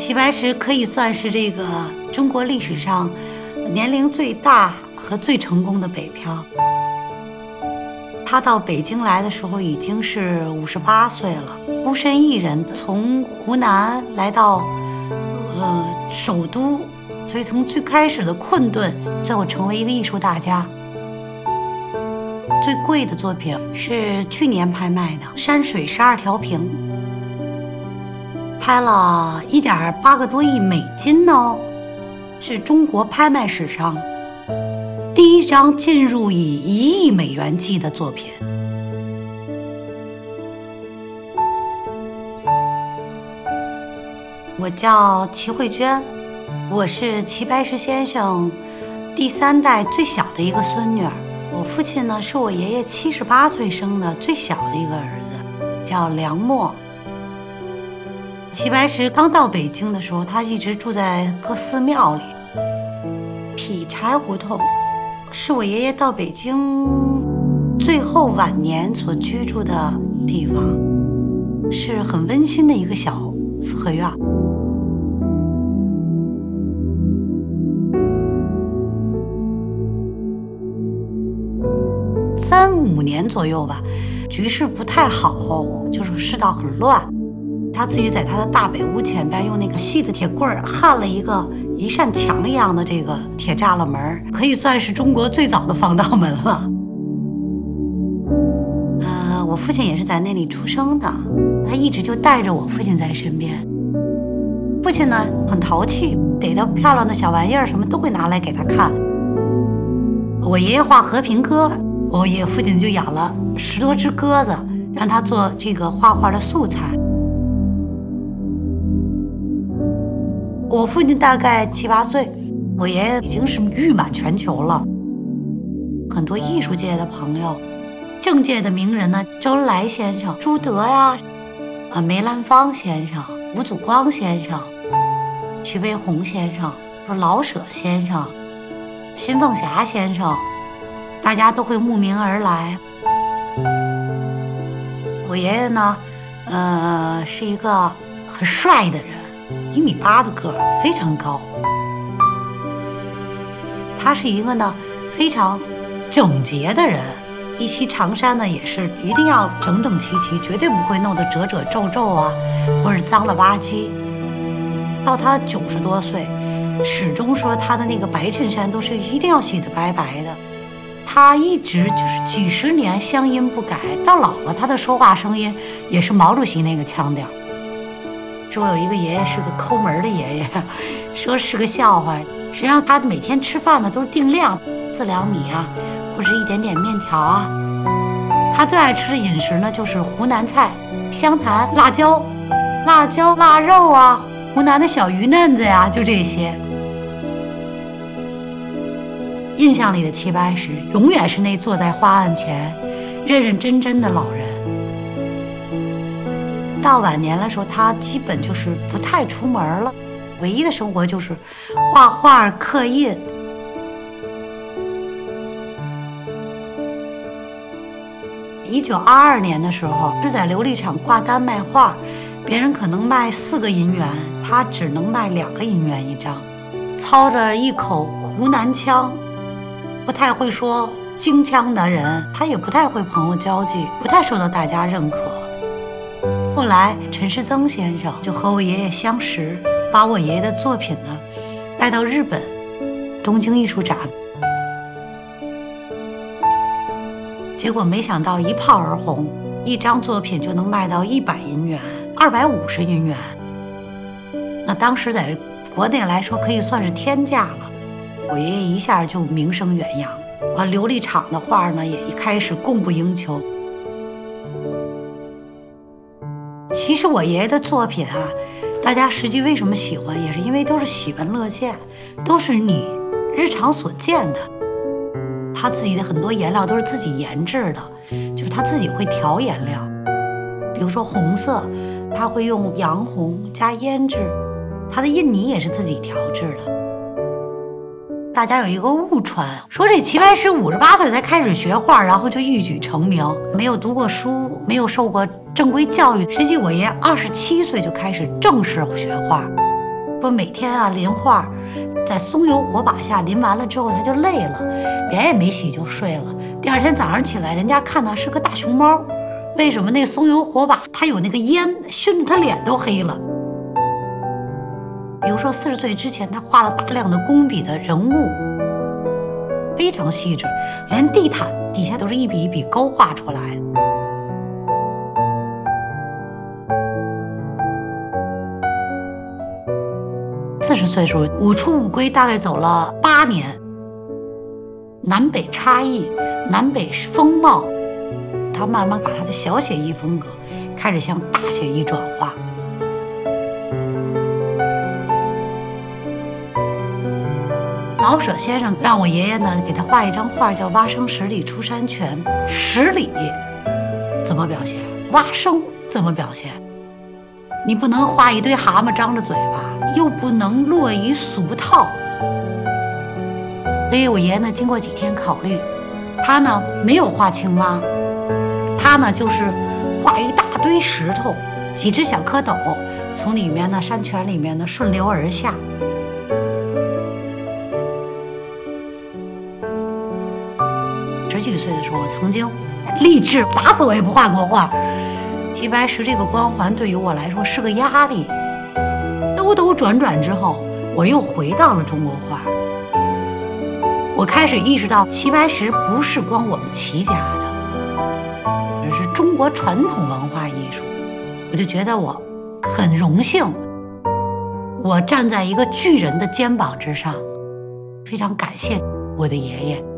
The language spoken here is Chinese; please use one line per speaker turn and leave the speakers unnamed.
齐白石可以算是这个中国历史上年龄最大和最成功的北漂。他到北京来的时候已经是58岁了，孤身一人从湖南来到首都，所以从最开始的困顿，最后成为一个艺术大家。最贵的作品是去年拍卖的《山水12条屏》，拍了1.8个多亿美金呢，是中国拍卖史上第一张进入以1亿美元计的作品。我叫齐慧娟，我是齐白石先生第3代最小的一个孙女儿。我父亲呢是我爷爷78岁生的最小的一个儿子，叫梁默。齐白石刚到北京的时候，他一直住在各寺庙里。劈柴胡同是我爷爷到北京最后晚年所居住的地方，是很温馨的一个小四合院。35年左右吧，局势不太好，就是世道很乱。他自己在他的大北屋前边用那个细的铁棍焊了一扇墙一样的这个铁栅栏门，可以算是中国最早的防盗门了。我父亲也是在那里出生的，他一直就带着我父亲在身边。父亲呢很淘气，逮到漂亮的小玩意儿什么都会拿来给他看。我爷爷画和平鸽，我爷爷父亲就养了10多只鸽子，让他做这个画画的素材。我父亲大概7、8岁，我爷爷已经是誉满全球了。很多艺术界的朋友，政界的名人呢，周恩来先生、朱德呀，梅兰芳先生、吴祖光先生、徐悲鸿先生、老舍先生、辛凤霞先生，大家都会慕名而来。我爷爷呢，是一个很帅的人。1.8米的个儿，非常高。他是一个呢非常整洁的人，一袭长衫呢也是一定要整整齐齐，绝对不会弄得褶褶皱皱啊，或者脏了吧唧。到他90多岁，始终说他的那个白衬衫都是一定要洗得白白的。他一直就是几10年乡音不改，到老了他的说话声音也是毛主席那个腔调。说有一个爷爷是个抠门的爷爷，说是个笑话。实际上他每天吃饭呢都是定量，4两米啊，或者一点点面条啊。他最爱吃的饮食呢就是湖南菜，湘潭辣椒、腊肉啊，湖南的小鱼嫩子呀，就这些。印象里的齐白石永远是那坐在花案前认认真真的老人。到晚年的时候，他基本就是不太出门了，唯一的生活就是画画、刻印。1922年的时候，是在琉璃厂挂单卖画，别人可能卖4个银元，他只能卖2个银元一张，操着一口湖南腔，不太会说京腔的人，他也不太会朋友交际，不太受到大家认可。后来陈师曾先生就和我爷爷相识，把我爷爷的作品呢带到日本东京艺术展，结果没想到一炮而红，一张作品就能卖到100银元、250银元。那当时在国内来说可以算是天价了，我爷爷一下就名声远扬，琉璃厂的画呢也一开始供不应求。其实我爷爷的作品啊，大家实际为什么喜欢，也是因为都是喜闻乐见，都是你日常所见的。他自己的很多颜料都是自己研制的，就是他自己会调颜料，比如说红色，他会用洋红加胭脂，他的印泥也是自己调制的。大家有一个误传，说这齐白石58岁才开始学画，然后就一举成名，没有读过书，没有受过正规教育。实际我爷27岁就开始正式学画，说每天啊临画，在松油火把下临完了之后他就累了，脸也没洗就睡了。第二天早上起来，人家看他是个大熊猫。为什么那松油火把它有那个烟熏得他脸都黑了？比如说40岁之前，他画了大量的工笔的人物，非常细致，连地毯底下都是一笔一笔勾画出来的。40岁时候五出五归，大概走了8年，南北差异、南北风貌，他慢慢把他的小写意风格开始向大写意转化。老舍先生让我爷爷呢给他画一张画，叫《蛙声十里出山泉》。十里怎么表现？蛙声怎么表现？你不能画一堆蛤蟆张着嘴巴，又不能落于俗套。所以我爷爷呢经过几天考虑，他呢没有画青蛙，他呢就是画一大堆石头，几只小蝌蚪从里面呢山泉里面呢顺流而下。10几岁的时候，我曾经立志打死我也不画国画。齐白石这个光环对于我来说是个压力。兜兜转转之后，我又回到了中国画。我开始意识到，齐白石不是光我们齐家的，而是中国传统文化艺术。我就觉得我很荣幸，我站在一个巨人的肩膀之上，非常感谢我的爷爷。